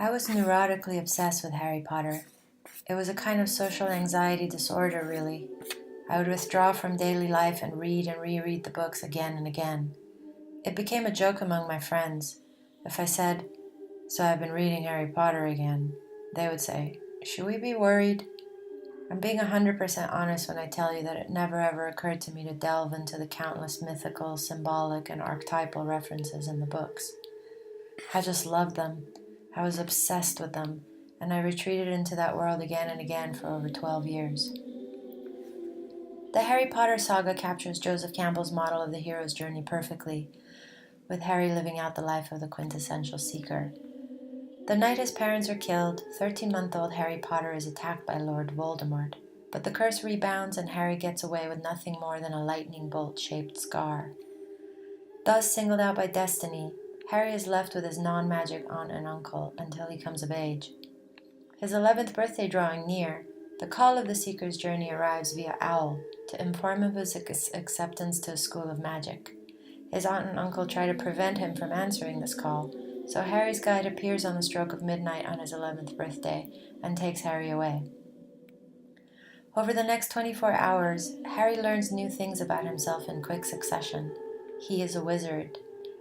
I was neurotically obsessed with Harry Potter. It was a kind of social anxiety disorder, really. I would withdraw from daily life and read and reread the books again and again. It became a joke among my friends. If I said, "So I've been reading Harry Potter again," they would say, "Should we be worried?" I'm being 100% honest when I tell you that it never ever occurred to me to delve into the countless mythical, symbolic, and archetypal references in the books. I just loved them. I was obsessed with them, and I retreated into that world again and again for over 12 years. The Harry Potter saga captures Joseph Campbell's model of the hero's journey perfectly, with Harry living out the life of the quintessential seeker. The night his parents are killed, 13-month-old Harry Potter is attacked by Lord Voldemort, but the curse rebounds and Harry gets away with nothing more than a lightning bolt-shaped scar. Thus singled out by destiny, Harry is left with his non-magic aunt and uncle until he comes of age. His 11th birthday drawing near, the call of the Seeker's journey arrives via owl to inform of his acceptance to a school of magic. His aunt and uncle try to prevent him from answering this call, so Harry's guide appears on the stroke of midnight on his 11th birthday and takes Harry away. Over the next 24 hours, Harry learns new things about himself in quick succession. He is a wizard.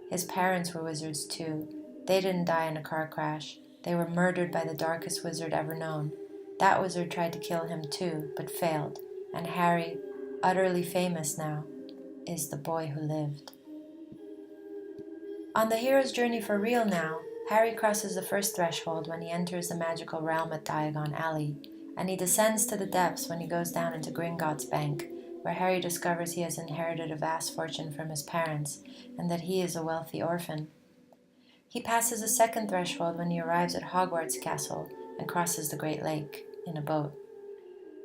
His parents were wizards too. They didn't die in a car crash. They were murdered by the darkest wizard ever known. That wizard tried to kill him too, but failed. And Harry, utterly famous now, is the boy who lived. On the hero's journey for real now, Harry crosses the first threshold when he enters the magical realm at Diagon Alley, and he descends to the depths when he goes down into Gringotts Bank, where Harry discovers he has inherited a vast fortune from his parents, and that he is a wealthy orphan. He passes a second threshold when he arrives at Hogwarts Castle and crosses the Great Lake in a boat.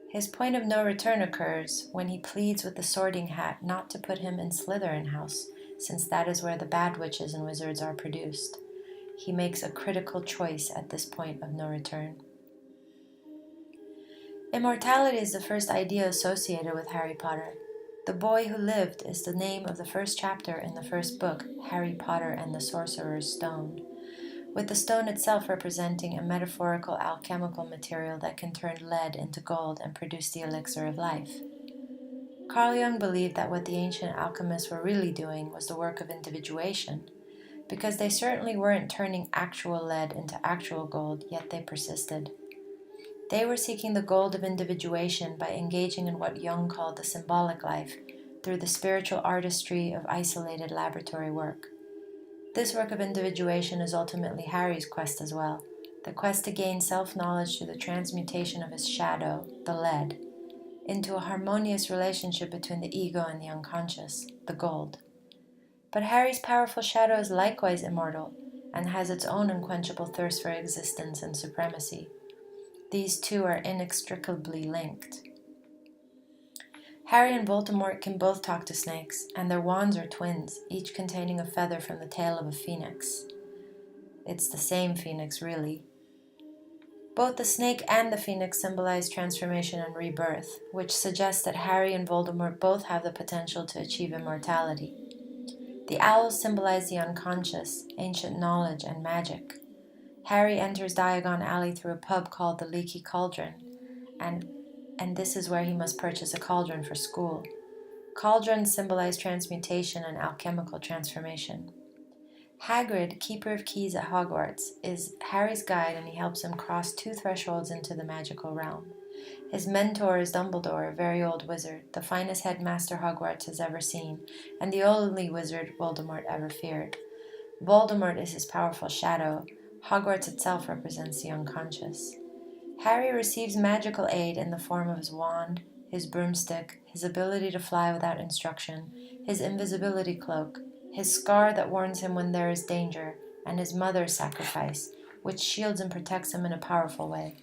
His point of no return occurs when he pleads with the Sorting Hat not to put him in Slytherin House, since that is where the bad witches and wizards are produced. He makes a critical choice at this point of no return. Immortality is the first idea associated with Harry Potter. The Boy Who Lived is the name of the first chapter in the first book, Harry Potter and the Sorcerer's Stone, with the stone itself representing a metaphorical alchemical material that can turn lead into gold and produce the elixir of life. Carl Jung believed that what the ancient alchemists were really doing was the work of individuation, because they certainly weren't turning actual lead into actual gold, yet they persisted. They were seeking the gold of individuation by engaging in what Jung called the symbolic life, through the spiritual artistry of isolated laboratory work. This work of individuation is ultimately Harry's quest as well, the quest to gain self-knowledge through the transmutation of his shadow, the lead, into a harmonious relationship between the ego and the unconscious, the gold. But Harry's powerful shadow is likewise immortal, and has its own unquenchable thirst for existence and supremacy. These two are inextricably linked. Harry and Voldemort can both talk to snakes, and their wands are twins, each containing a feather from the tail of a phoenix. It's the same phoenix, really. Both the snake and the phoenix symbolize transformation and rebirth, which suggests that Harry and Voldemort both have the potential to achieve immortality. The owls symbolize the unconscious, ancient knowledge, and magic. Harry enters Diagon Alley through a pub called the Leaky Cauldron, and this is where he must purchase a cauldron for school. Cauldrons symbolize transmutation and alchemical transformation. Hagrid, Keeper of Keys at Hogwarts, is Harry's guide, and he helps him cross 2 thresholds into the magical realm. His mentor is Dumbledore, a very old wizard, the finest headmaster Hogwarts has ever seen, and the only wizard Voldemort ever feared. Voldemort is his powerful shadow. Hogwarts itself represents the unconscious. Harry receives magical aid in the form of his wand, his broomstick, his ability to fly without instruction, his invisibility cloak, his scar that warns him when there is danger, and his mother's sacrifice, which shields and protects him in a powerful way.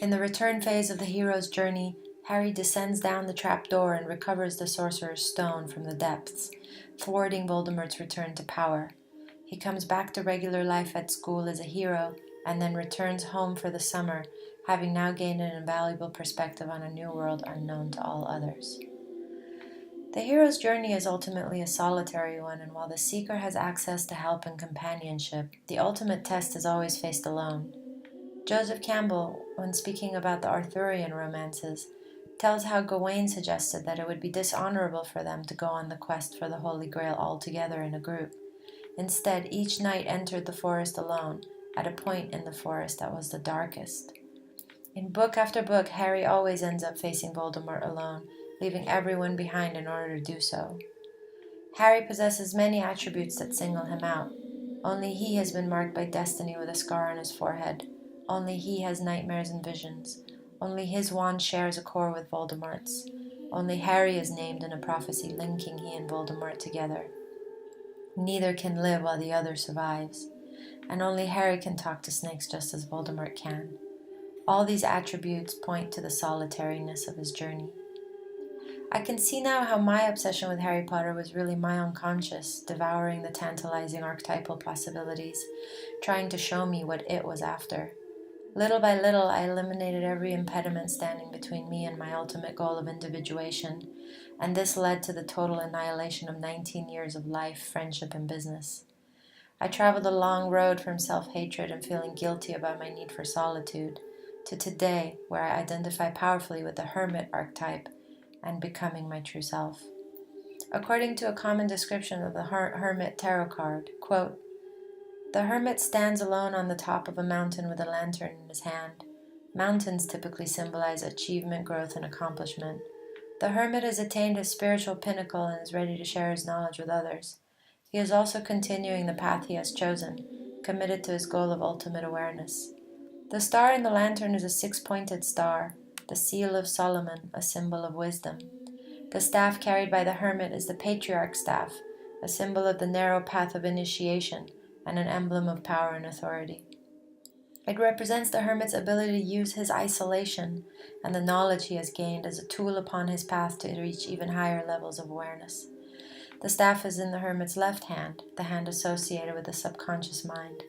In the return phase of the hero's journey, Harry descends down the trapdoor and recovers the Sorcerer's Stone from the depths, thwarting Voldemort's return to power. He comes back to regular life at school as a hero, and then returns home for the summer, having now gained an invaluable perspective on a new world unknown to all others. The hero's journey is ultimately a solitary one, and while the seeker has access to help and companionship, the ultimate test is always faced alone. Joseph Campbell, when speaking about the Arthurian romances, tells how Gawain suggested that it would be dishonorable for them to go on the quest for the Holy Grail all together in a group. Instead, each knight entered the forest alone, at a point in the forest that was the darkest. In book after book, Harry always ends up facing Voldemort alone, leaving everyone behind in order to do so. Harry possesses many attributes that single him out. Only he has been marked by destiny with a scar on his forehead. Only he has nightmares and visions. Only his wand shares a core with Voldemort's. Only Harry is named in a prophecy linking he and Voldemort together. Neither can live while the other survives. And only Harry can talk to snakes just as Voldemort can. All these attributes point to the solitariness of his journey. I can see now how my obsession with Harry Potter was really my unconscious, devouring the tantalizing archetypal possibilities, trying to show me what it was after. Little by little, I eliminated every impediment standing between me and my ultimate goal of individuation, and this led to the total annihilation of 19 years of life, friendship, and business. I traveled a long road from self-hatred and feeling guilty about my need for solitude, to today, where I identify powerfully with the hermit archetype and becoming my true self. According to a common description of the Hermit Tarot card, quote, "The hermit stands alone on the top of a mountain with a lantern in his hand. Mountains typically symbolize achievement, growth, and accomplishment. The hermit has attained his spiritual pinnacle and is ready to share his knowledge with others. He is also continuing the path he has chosen, committed to his goal of ultimate awareness. The star in the lantern is a six-pointed star, the seal of Solomon, a symbol of wisdom. The staff carried by the hermit is the patriarch's staff, a symbol of the narrow path of initiation and an emblem of power and authority. It represents the hermit's ability to use his isolation and the knowledge he has gained as a tool upon his path to reach even higher levels of awareness. The staff is in the hermit's left hand, the hand associated with the subconscious mind.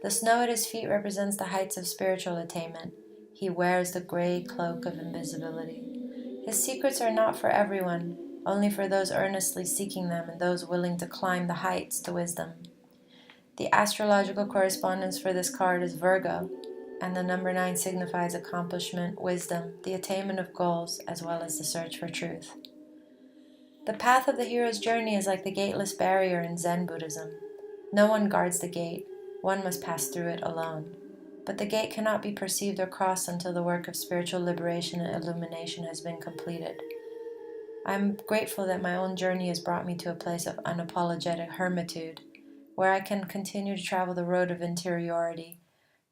The snow at his feet represents the heights of spiritual attainment. He wears the gray cloak of invisibility. His secrets are not for everyone, only for those earnestly seeking them and those willing to climb the heights to wisdom. The astrological correspondence for this card is Virgo, and the number 9 signifies accomplishment, wisdom, the attainment of goals, as well as the search for truth. The path of the hero's journey is like the gateless barrier in Zen Buddhism. No one guards the gate, one must pass through it alone. But the gate cannot be perceived or crossed until the work of spiritual liberation and illumination has been completed. I am grateful that my own journey has brought me to a place of unapologetic hermitude, where I can continue to travel the road of interiority,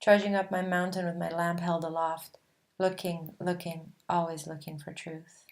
trudging up my mountain with my lamp held aloft, looking, always looking for truth.